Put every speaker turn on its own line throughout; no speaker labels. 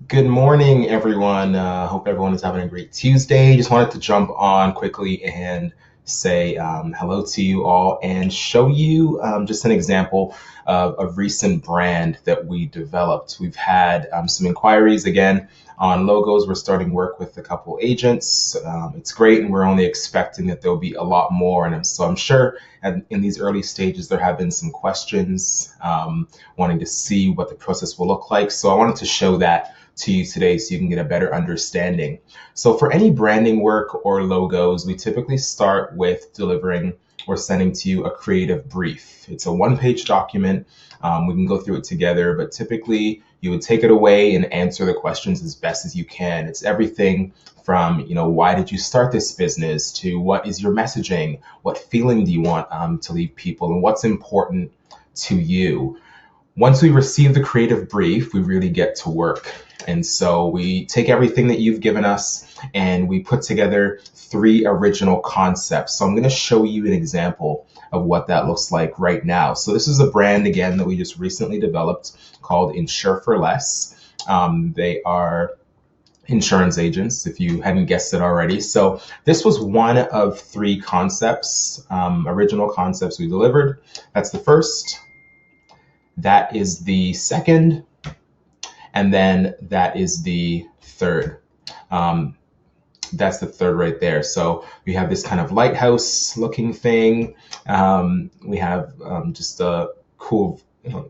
Good morning, everyone. Hope everyone is having a great Tuesday. Just wanted to jump on quickly and say hello to you all and show you just an example of a recent brand that we developed. We've had some inquiries again on logos. We're starting work with a couple agents. It's great, and we're only expecting that there'll be a lot more. And so I'm sure in these early stages there have been some questions wanting to see what the process will look like. So I wanted to show that to you today so you can get a better understanding. So for any branding work or logos, we typically start with delivering or sending to you a creative brief. It's a one-page document. We can go through it together, but typically you would take it away and answer the questions as best as you can. It's everything from, why did you start this business to what is your messaging? What feeling do you want to leave people, and what's important to you? Once we receive the creative brief, we really get to work. And so we take everything that you've given us and we put together 3 original concepts. So I'm going to show you an example of what that looks like right now. So this is a brand, again, that we just recently developed called Insure for Less. They are insurance agents, if you hadn't guessed it already. So this was one of 3 concepts, original concepts we delivered. That's the first. That is the second, and then that is the third. That's the third right there. So we have this kind of lighthouse looking thing. We have just a cool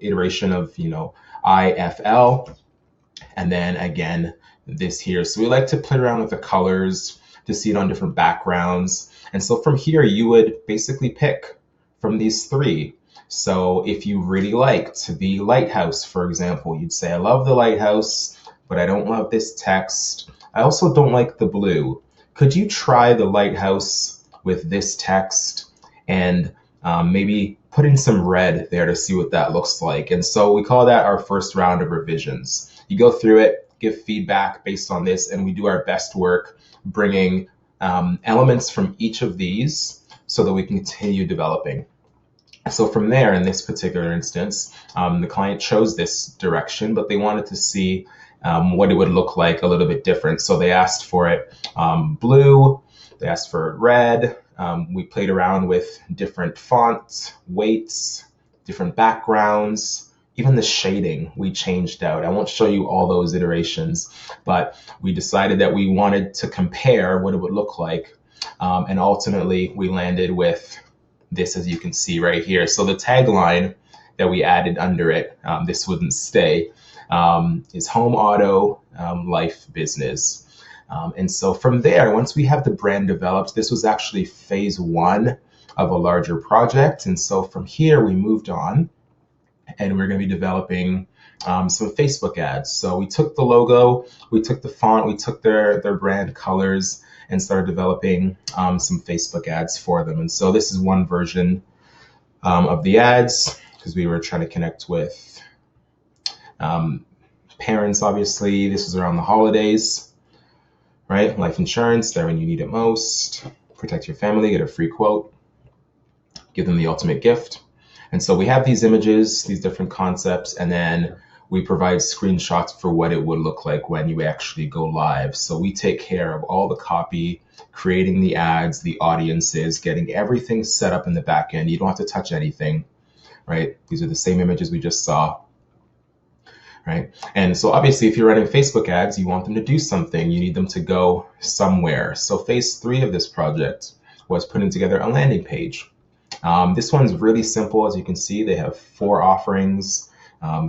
iteration of, IFL. And then again, this here. So we like to play around with the colors to see it on different backgrounds. And so from here, you would basically pick from these 3. So if you really liked the lighthouse, for example, you'd say, I love the lighthouse, but I don't love this text. I also don't like the blue. Could you try the lighthouse with this text and maybe put in some red there to see what that looks like? And so we call that our first round of revisions. You go through it, give feedback based on this, and we do our best work bringing elements from each of these so that we can continue developing. So from there, in this particular instance, the client chose this direction, but they wanted to see what it would look like a little bit different. So they asked for it blue, they asked for it red. We played around with different font weights, different backgrounds, even the shading we changed out. I won't show you all those iterations, but we decided that we wanted to compare what it would look like. And ultimately, we landed with this, as you can see right here. So the tagline that we added under it, this wouldn't stay, is home, auto, life, business. And so from there, once we have the brand developed, this was actually phase 1 of a larger project. And so from here, we moved on and we're going to be developing some Facebook ads. So we took the logo, we took the font, we took their brand colors, and started developing some Facebook ads for them. And so this is one version of the ads, because we were trying to connect with parents, obviously. This was around the holidays, right? Life insurance, there when you need it most. Protect your family, get a free quote. Give them the ultimate gift. And so we have these images, these different concepts, and then we provide screenshots for what it would look like when you actually go live. So we take care of all the copy, creating the ads, the audiences, getting everything set up in the back end. You don't have to touch anything, right? These are the same images we just saw, right? And so obviously, if you're running Facebook ads, you want them to do something. You need them to go somewhere. So phase 3 of this project was putting together a landing page. This one's really simple. As you can see, they have 4 offerings.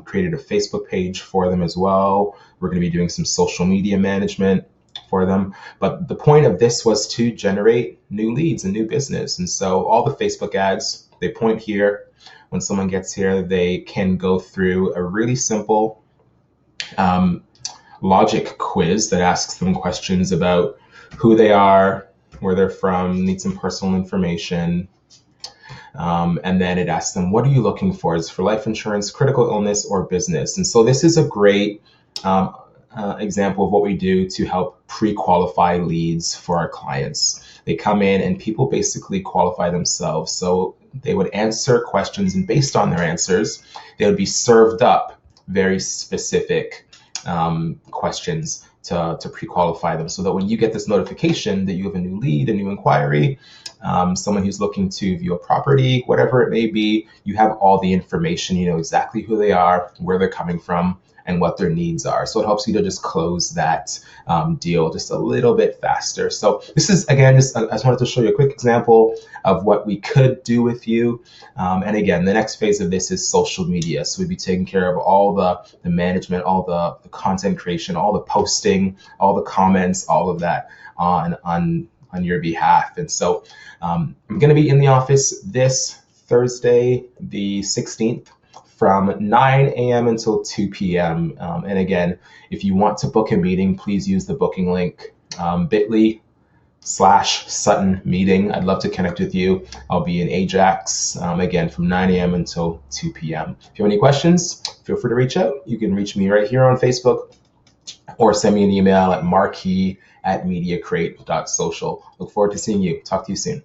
Created a Facebook page for them as well. We're going to be doing some social media management for them. But the point of this was to generate new leads and new business. And so all the Facebook ads, they point here. When someone gets here, they can go through a really simple logic quiz that asks them questions about who they are, where they're from, need some personal information. And then it asks them, what are you looking for? Is it for life insurance, critical illness, or business? And so this is a great example of what we do to help pre-qualify leads for our clients. They come in and people basically qualify themselves. So they would answer questions, and based on their answers, they would be served up very specific questions to pre-qualify them, so that when you get this notification that you have a new lead, a new inquiry, someone who's looking to view a property, whatever it may be, you have all the information. You know exactly who they are, where they're coming from, and what their needs are. So it helps you to just close that deal just a little bit faster. So this is, again, I just wanted to show you a quick example of what we could do with you. And again, the next phase of this is social media. So we'd be taking care of all the management, all the content creation, all the posting, all the comments, all of that on your behalf. And so I'm going to be in the office this Thursday, the 16th, from 9 a.m. until 2 p.m. And again, if you want to book a meeting, please use the booking link, bit.ly/Sutton meeting. I'd love to connect with you. I'll be in Ajax, again, from 9 a.m. until 2 p.m. If you have any questions, feel free to reach out. You can reach me right here on Facebook, or send me an email at marquis@mediacrate.social. Look forward to seeing you. Talk to you soon.